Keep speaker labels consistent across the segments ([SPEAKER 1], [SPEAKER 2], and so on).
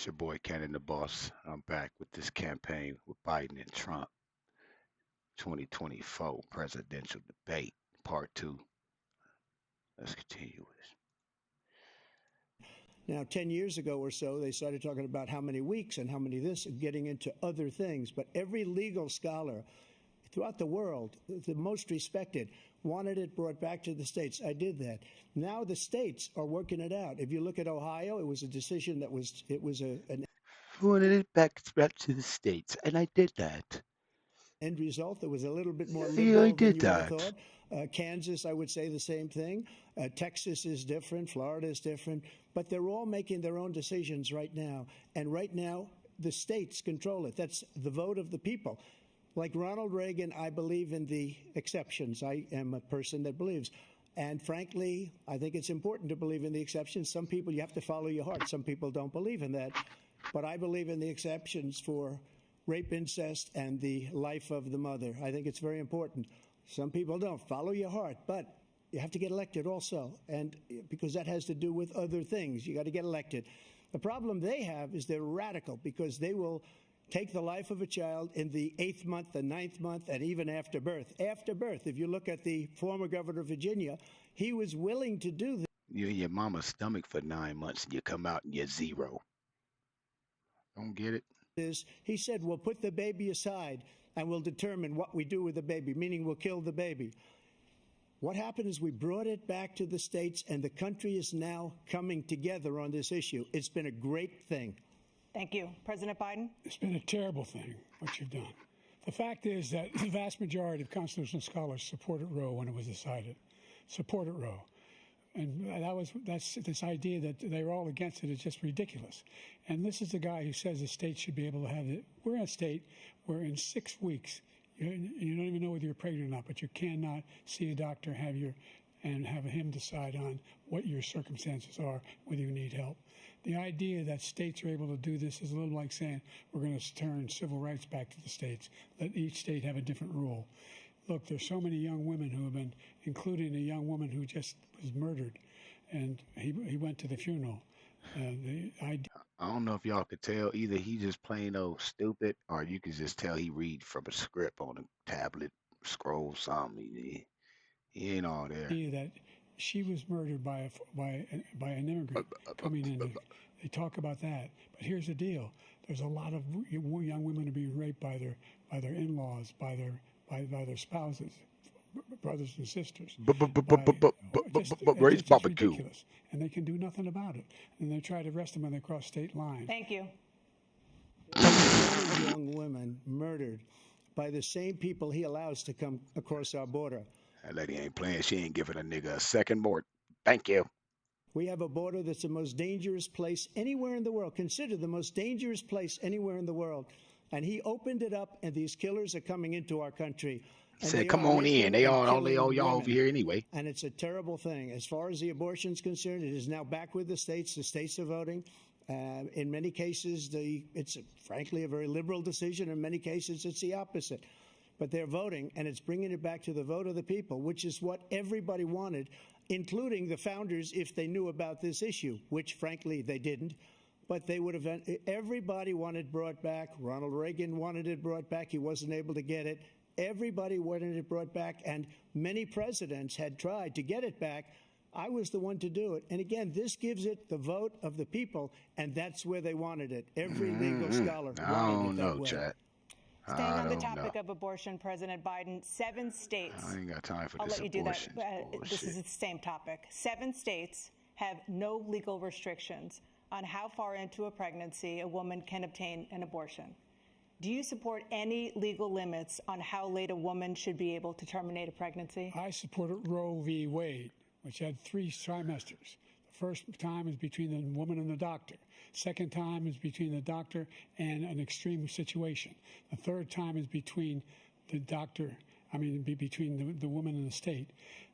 [SPEAKER 1] It's your boy Cannon the Boss. I'm back with this campaign with Biden and Trump 2024 presidential debate, part two. Let's continue with
[SPEAKER 2] Now, 10 years ago or so, they started talking about how many weeks and how many this, and getting into other things. But every legal scholar throughout the world, the most respected, wanted it brought back to the states. I did that. Now the states are working it out. If you look at Ohio, it was a decision that was an
[SPEAKER 1] wanted it back to the states, and I did that.
[SPEAKER 2] end result that was a little bit more
[SPEAKER 1] Yeah, I
[SPEAKER 2] liberal than
[SPEAKER 1] did
[SPEAKER 2] you would have
[SPEAKER 1] that.
[SPEAKER 2] thought. Kansas, I would say the same thing. Texas is different. Florida is different. But they're all making their own decisions right now. And right now, the states control it. That's the vote of the people. Like Ronald Reagan, I believe in the exceptions. I am a person that believes. And frankly, I think it's important to believe in the exceptions. Some people, you have to follow your heart. Some people don't believe in that. But I believe in the exceptions for rape, incest, and the life of the mother. I think it's very important. Some people don't. Follow your heart. But you have to get elected also. And because that has to do with other things. You got to get elected. The problem they have is they're radical because they will take the life of a child in the 8th month, the 9th month, and even after birth. After birth, if you look at the former governor of Virginia, he was willing to do this.
[SPEAKER 1] You're in your mama's stomach for 9 months, and you come out and you're zero. Don't get it?
[SPEAKER 2] He said, we'll put the baby aside and we'll determine what we do with the baby, meaning we'll kill the baby. What happened is we brought it back to the states, and the country is now coming together on this issue. It's been a great thing.
[SPEAKER 3] Thank you. President Biden?
[SPEAKER 4] It's been a terrible thing, what you've done. The fact is that the vast majority of constitutional scholars supported Roe when it was decided. Supported Roe. And that's this idea that they're all against it is just ridiculous. And this is the guy who says the state should be able to have it. We're in a state where in 6 weeks, you don't even know whether you're pregnant or not, but you cannot see a doctor, and have him decide on what your circumstances are, whether you need help. The idea that states are able to do this is a little like saying we're going to turn civil rights back to the states, let each state have a different rule. Look, there's so many young women who have been, including a young woman who just was murdered, and he went to the funeral.
[SPEAKER 1] I don't know if y'all could tell. Either he just plain old stupid, or you could just tell he read from a script on a tablet, scroll something. He ain't all there.
[SPEAKER 4] That she was murdered by an immigrant coming in. They talk about that, but here's the deal: there's a lot of young women are being raped by their in-laws, by their spouses, brothers and sisters.
[SPEAKER 1] Raise barbecue.
[SPEAKER 4] Ridiculous, and they can do nothing about it. And they try to arrest them when they cross state lines.
[SPEAKER 3] Thank you.
[SPEAKER 2] Young women murdered by the same people he allows to come across our border.
[SPEAKER 1] That lady ain't playing. She ain't giving a nigga a second more. Thank you.
[SPEAKER 2] We have a border that's the most dangerous place anywhere in the world, considered the most dangerous place anywhere in the world. And he opened it up, and these killers are coming into our country.
[SPEAKER 1] Said, come on in. They all y'all over here anyway.
[SPEAKER 2] And it's a terrible thing. As far as the abortion is concerned, it is now back with the states. The states are voting. In many cases, it's frankly a very liberal decision. In many cases, it's the opposite. But they're voting, and it's bringing it back to the vote of the people, which is what everybody wanted, including the founders, if they knew about this issue, which, frankly, they didn't. But they would have. Everybody wanted brought back. Ronald Reagan wanted it brought back. He wasn't able to get it. Everybody wanted it brought back, and many presidents had tried to get it back. I was the one to do it. And again, this gives it the vote of the people, and that's where they wanted it. Every legal scholar wanted it that way.
[SPEAKER 1] I don't know, Chad.
[SPEAKER 3] Staying on the topic of abortion, President Biden, 7 states.
[SPEAKER 1] I ain't got time for this.
[SPEAKER 3] I'll let you do that.
[SPEAKER 1] Bullshit.
[SPEAKER 3] This is the same topic. 7 states have no legal restrictions on how far into a pregnancy a woman can obtain an abortion. Do you support any legal limits on how late a woman should be able to terminate a pregnancy?
[SPEAKER 4] I supported Roe v. Wade, which had 3 trimesters. The first time is between the woman and the doctor. Second time is between the doctor and an extreme situation. The third time is between the doctor, between the woman and the state.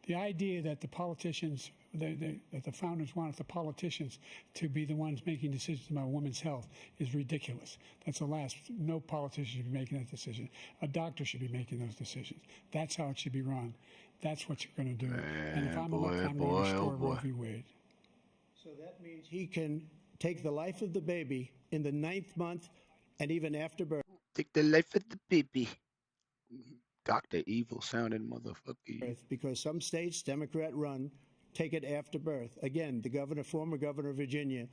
[SPEAKER 4] The idea that the politicians, that the founders wanted the politicians to be the ones making decisions about women's health is ridiculous. That's the last. No politician should be making that decision. A doctor should be making those decisions. That's how it should be run. That's what you're going to do. And if I'm elected, I'm going to restore Roe v. Wade.
[SPEAKER 2] So that means he can take the life of the baby in the 9th month and even after birth.
[SPEAKER 1] Take the life of the baby. Dr. Evil sounding motherfucker.
[SPEAKER 2] Because some states, Democrat run, take it after birth. Again, the former governor of Virginia,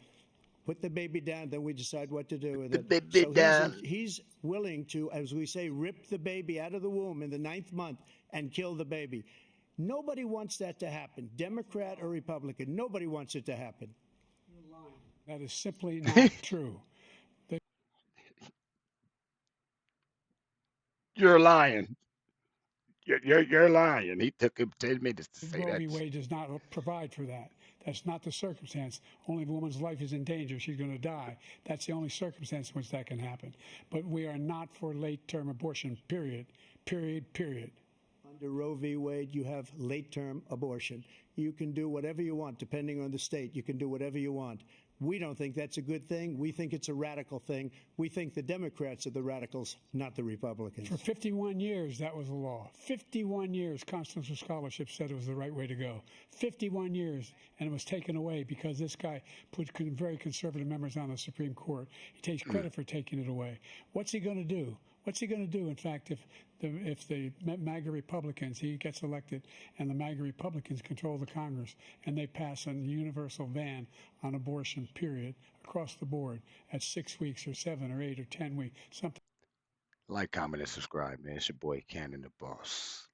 [SPEAKER 2] put the baby down, then we decide what to do with it.
[SPEAKER 1] The baby down.
[SPEAKER 2] He's willing to, as we say, rip the baby out of the womb in the 9th month and kill the baby. Nobody wants that to happen, Democrat or Republican. Nobody wants it to happen.
[SPEAKER 4] You're lying. That is simply not true.
[SPEAKER 1] You're lying. You're lying. He took him 10 minutes to say
[SPEAKER 4] Roe v.
[SPEAKER 1] that.
[SPEAKER 4] Wade does not provide for that. That's not the circumstance. Only if a woman's life is in danger, she's going to die. That's the only circumstance in which that can happen. But we are not for late-term abortion, period.
[SPEAKER 2] Under Roe v. Wade, you have late-term abortion. You can do whatever you want, depending on the state. You can do whatever you want. We don't think that's a good thing. We think it's a radical thing. We think the Democrats are the radicals, not the Republicans.
[SPEAKER 4] For 51 years, that was the law. 51 years, constitutional scholarship said it was the right way to go. 51 years, and it was taken away because this guy put very conservative members on the Supreme Court. He takes credit for taking it away. What's he going to do? What's he going to do, in fact, if the MAGA Republicans, he gets elected, and the MAGA Republicans control the Congress, and they pass a universal ban on abortion, period, across the board at 6 weeks or 7 or 8 or 10 weeks, something.
[SPEAKER 1] Like, comment, and subscribe, man. It's your boy, Cannon the Boss.